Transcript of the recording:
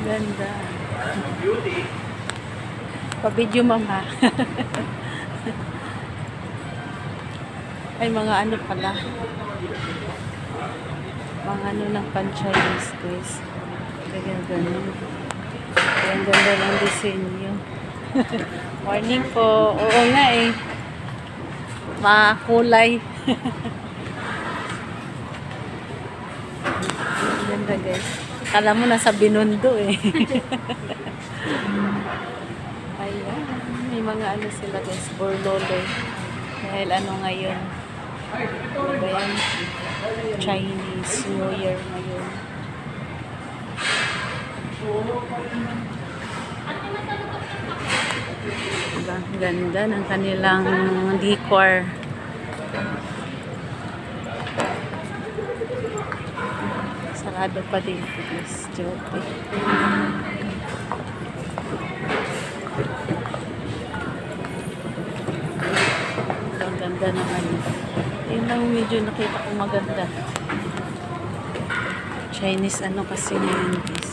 Ganda. Pa-video mama. Ay, mga ano pala. Mga ano ng pan-Chinese, guys. Kaya ganun. Kaya ang ganda ng disenyo. Morning po. Oo nga eh. Makulay. Ganda, guys. Kala mo nasa Binondo eh. Ayan. May mga ano sila, guys. Borlolo. Dahil ano ngayon. Ano ba yan? Chinese New Year ngayon. Diba? Ganda ng kanilang decor. Sarado pa din. Yes, joke. Ang ganda naman. Yun lang medyo nakita ko maganda. Chinese ano kasi ngayon.